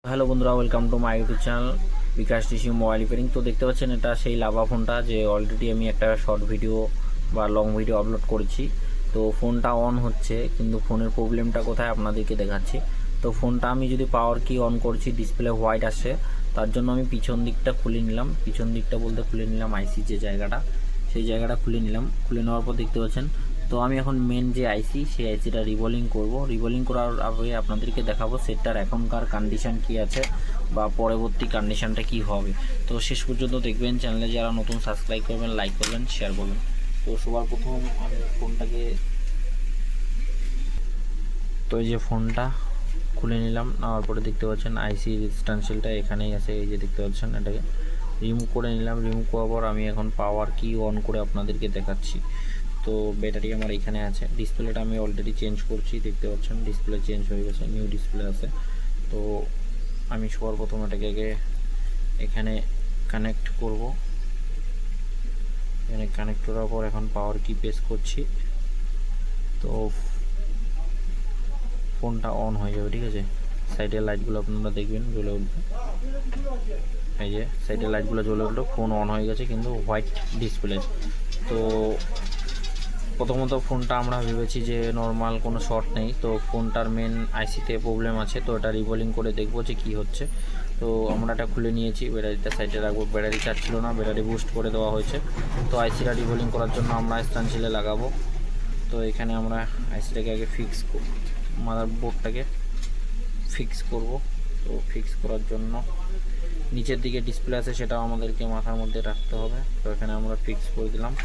Hello বন্ধুরা, welcome to my YouTube channel Bikash TC mobile repairing. তো দেখতে পাচ্ছেন এটা সেই লাভা ফোনটা, যে অলরেডি আমি একটা শর্ট ভিডিও বা লং ভিডিও আপলোড করেছি। তো ফোনটা অন হচ্ছে, কিন্তু ফোনের প্রবলেমটা কোথায় আপনাদেরকে দেখাচ্ছি। তো ফোনটা আমি যদি পাওয়ার কি অন করছি, ডিসপ্লে হোয়াইট আসে, তার জন্য আমি পিছন দিকটা খুলে নিলাম। পিছন দিকটা বলতে খুলে নিলাম আইসি যে জায়গাটা, সেই জায়গাটা খুলে নিলাম। খুলে নেওয়ার পর দেখতে পাচ্ছেন, তো আমি এখন মেন যে আইসি, সেই আইসিটা রিবোলিং করব। রিবোলিং করার আগে আপনাদেরকে দেখাবো সেটটার এখনকার কন্ডিশন কি আছে বা পরবর্তী কন্ডিশনটা কি হবে। তো শেষ পর্যন্ত দেখবেন। চ্যানেলে যারা নতুন সাবস্ক্রাইব করবেন, লাইক করবেন, শেয়ার করবেন। তো সবার প্রথম আমি ফোনটাকে, তো এই যে ফোনটা খুলে নিলাম। নেওয়ার পরে দেখতে পাচ্ছেন আইসি স্ট্যান্সিলটা এখানেই আছে, এই যে দেখতে পাচ্ছেন, এটাকে রিমুভ করে নিলাম। রিমুভ করার পর আমি এখন পাওয়ার কি অন করে আপনাদেরকে দেখাচ্ছি। তো ব্যাটারি আমার এখানে আছে। ডিসপ্লেটা আমি অলরেডি চেঞ্জ করছি, দেখতে পাচ্ছেন ডিসপ্লে চেঞ্জ হয়ে গেছে, নিউ ডিসপ্লে আছে। তো আমি সবার প্রথম এটাকে এখানে কানেক্ট করব। এখানে কানেক্ট করার পর এখন পাওয়ার কি প্রেস করছি, তো ফোনটা অন হয়ে যাবে। ঠিক আছে, সাইডের লাইটগুলো আপনারা দেখবেন জ্বলে উঠবে। এই যে সাইডের লাইটগুলো জ্বলে উঠলো, ফোন অন হয়ে গেছে কিন্তু হোয়াইট ডিসপ্লে। তো প্রথমত ফোনটা আমরা ভেবেছি যে নর্মাল কোনো শর্ট নেই, তো ফোনটার মেন আইসিতে প্রবলেম আছে। তো এটা রিবোলিং করে দেখবো যে কী হচ্ছে। তো আমরা এটা খুলে নিয়েছি, ব্যাটারিটা সাইডে রাখবো। ব্যাটারি চাচ্ছিল না, ব্যাটারি বুস্ট করে দেওয়া হয়েছে। তো আইসিটা রিবোলিং করার জন্য আমরা স্ট্যান্সিলে লাগাবো। তো এখানে আমরা আইসিটাকে আগে ফিক্স, মাদার বোর্ডটাকে ফিক্স করব। তো ফিক্স করার জন্য নিচের দিকে ডিসপ্লে আছে, সেটাও আমাদেরকে মাথার মধ্যে রাখতে হবে। তো এখানে আমরা ফিক্স করে দিলাম।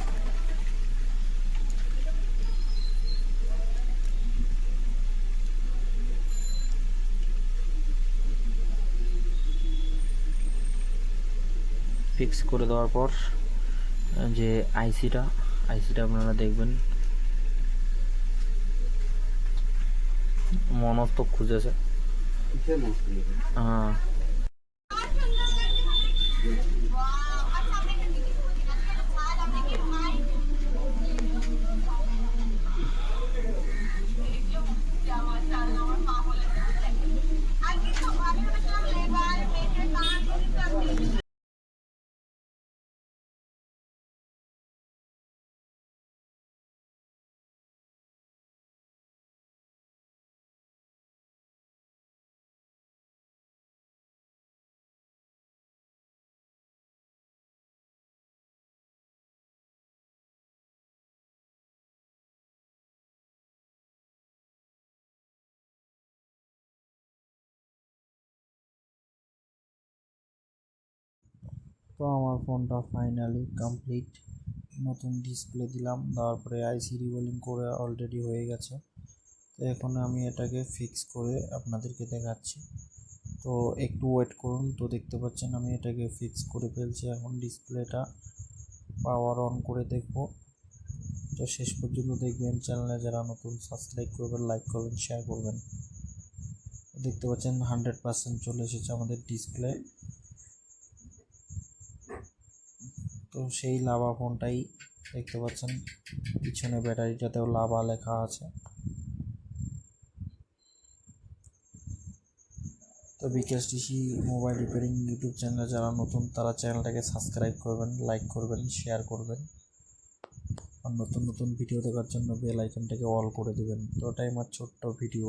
ফিক্স করে দেওয়ার পর যে আইসিটা আপনারা দেখবেন মনস্ত খুঁজেছে। হ্যাঁ, তো আমার ফোনটা ফাইনালি কমপ্লিট। নতুন ডিসপ্লে দিলাম, দেওয়ার পরে আইসি রিবোলিং করে অলরেডি হয়ে গেছে। তো এখন আমি এটাকে ফিক্স করে আপনাদেরকে দেখাচ্ছি। তো একটু ওয়েট করুন। তো দেখতে পাচ্ছেন আমি এটাকে ফিক্স করে ফেলছি। এখন ডিসপ্লেটা পাওয়ার অন করে দেখব। তো শেষ পর্যন্ত দেখবেন। চ্যানেলে যারা নতুন সাবস্ক্রাইব করবেন, লাইক করবেন, শেয়ার করবেন। দেখতে পাচ্ছেন 100% চলে এসেছে আমাদের ডিসপ্লে। তো সেই লাভা ফোনটাই দেখতে পাচ্ছেন, পিছনে ব্যাটারিটাতেও লাভা লেখা আছে। তো বিকাশ টিসি মোবাইল রিপেয়ারিং ইউটিউব চ্যানেলে যারা নতুন, তারা চ্যানেলটাকে সাবস্ক্রাইব করবেন, লাইক করবেন, শেয়ার করবেন। আর নতুন নতুন ভিডিও দেখার জন্য বেল আইকনটাকে অল করে দেবেন। তো ওটাই আমার ছোট্ট ভিডিও।